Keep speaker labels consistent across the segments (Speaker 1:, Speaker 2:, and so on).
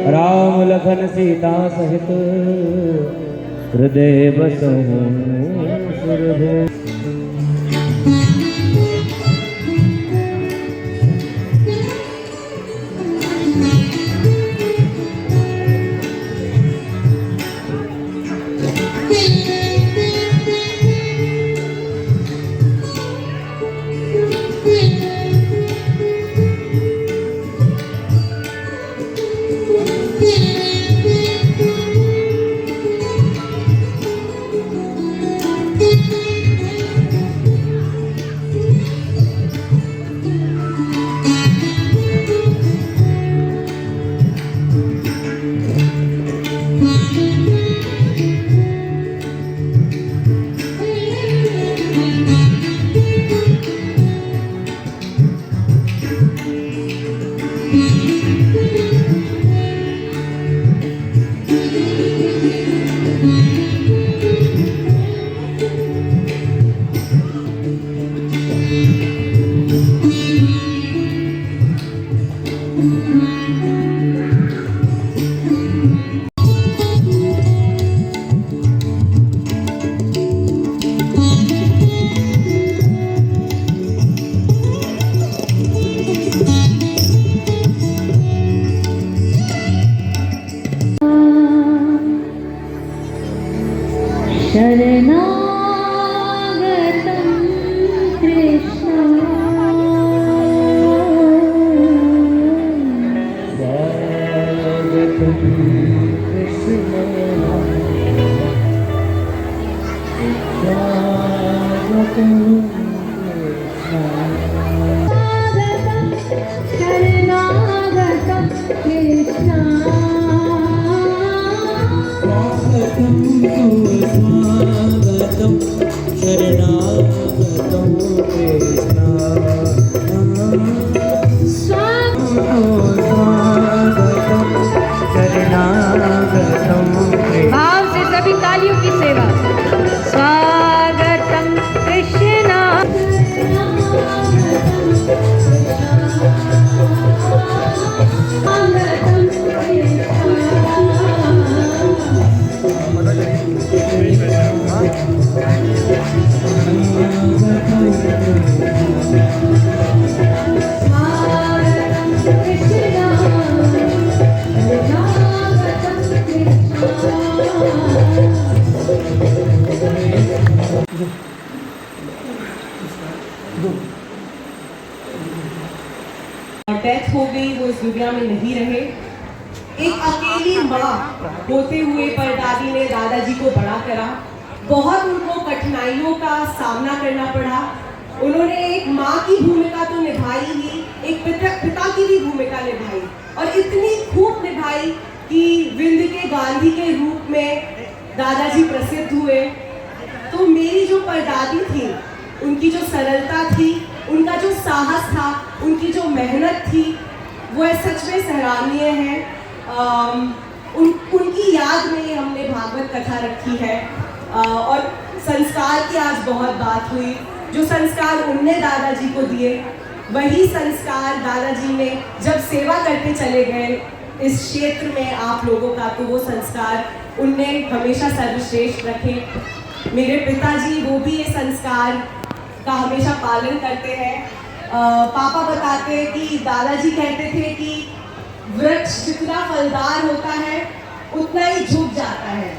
Speaker 1: राम लखन सीता सहित हृदय बसहु सुरभु।
Speaker 2: भाव से सभी तालियों की सेवा। स्वागतम कृष्णा।
Speaker 3: डेथ हो गई, वो इस दुनिया में नहीं रहे। एक अकेली माँ होते हुए परदादी ने दादाजी को बड़ा करा। बहुत उनको कठिनाइयों का सामना करना पड़ा। उन्होंने एक माँ की भूमिका तो निभाई ही, एक पिता की भी भूमिका निभाई, और इतनी खूब निभाई कि विंध्य के गांधी के रूप में दादाजी प्रसिद्ध हुए। तो मेरी जो परदादी थी, उनकी जो सरलता थी, उनका जो साहस था, उनकी जो मेहनत थी, वो सच में सराहनीय है। उनकी याद में हमने भागवत कथा रखी है। और संस्कार की आज बहुत बात हुई। जो संस्कार उनने दादाजी को दिए, वही संस्कार दादाजी ने जब सेवा करके चले गए इस क्षेत्र में आप लोगों का, तो वो संस्कार उनने हमेशा सर्वश्रेष्ठ रखे। मेरे पिताजी वो भी ये संस्कार का हमेशा पालन करते हैं। पापा बताते हैं कि दादाजी कहते थे कि वृक्ष जितना फलदार होता है उतना ही झुक जाता है,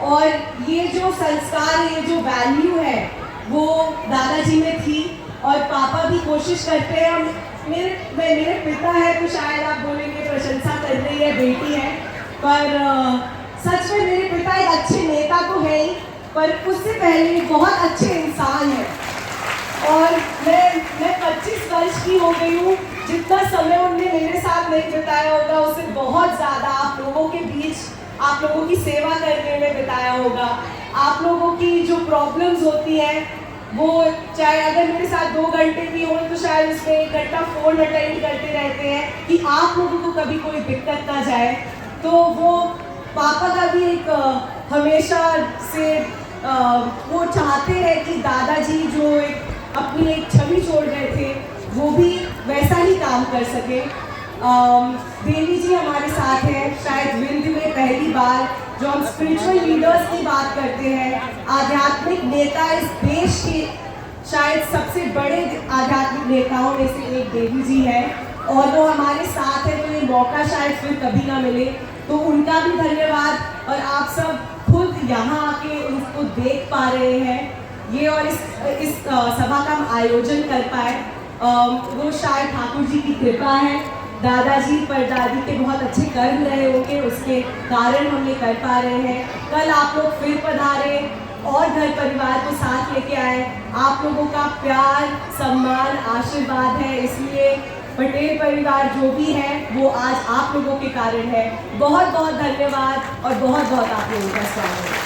Speaker 3: और ये जो संस्कार, ये जो वैल्यू है, वो दादाजी में थी। और पापा भी कोशिश करते हैं। मेरे पिता है तो शायद आप बोलेंगे प्रशंसा कर रही है, बेटी है, पर सच में मेरे पिता एक अच्छे नेता तो है ही, पर उससे पहले बहुत अच्छे इंसान है। और मैं 25 वर्ष की हो गई हूँ। जितना समय उनने मेरे साथ नहीं बिताया होगा, उससे बहुत ज़्यादा आप लोगों के बीच, आप लोगों की सेवा करने में बिताया होगा। आप लोगों की जो प्रॉब्लम्स होती हैं, वो चाहे अगर मेरे साथ 2 घंटे भी हो तो शायद उसमें 1 घंटा फ़ोन अटेंड करते रहते हैं कि आप लोगों को कभी कोई दिक्कत ना जाए। तो वो पापा का भी एक हमेशा से वो चाहते हैं कि दादाजी जो एक अपनी एक छवि छोड़ गए थे वो भी वैसा ही काम कर सके। देवी जी हमारे साथ हैं, शायद विंध्य में पहली बार जो हम स्पिरिचुअल लीडर्स की बात करते हैं, आध्यात्मिक नेता इस देश के शायद सबसे बड़े आध्यात्मिक नेताओं में से एक देवी जी है और वो हमारे साथ है, तो ये मौका शायद फिर कभी ना मिले, तो उनका भी धन्यवाद। और आप सब खुद यहाँ आके उनको देख पा रहे हैं ये और इस सभा का हम आयोजन कर पाए, वो शायद ठाकुर जी की कृपा है। दादाजी परदादी के बहुत अच्छे कर्म रहे होंगे, उसके कारण हम ये कर पा रहे हैं। कल आप लोग फिर पधारे और घर परिवार को साथ लेके आए, आप लोगों का प्यार सम्मान आशीर्वाद है, इसलिए पटेल परिवार जो भी है वो आज आप लोगों के कारण है। बहुत बहुत धन्यवाद और बहुत बहुत आप लोगों का स्वागत है।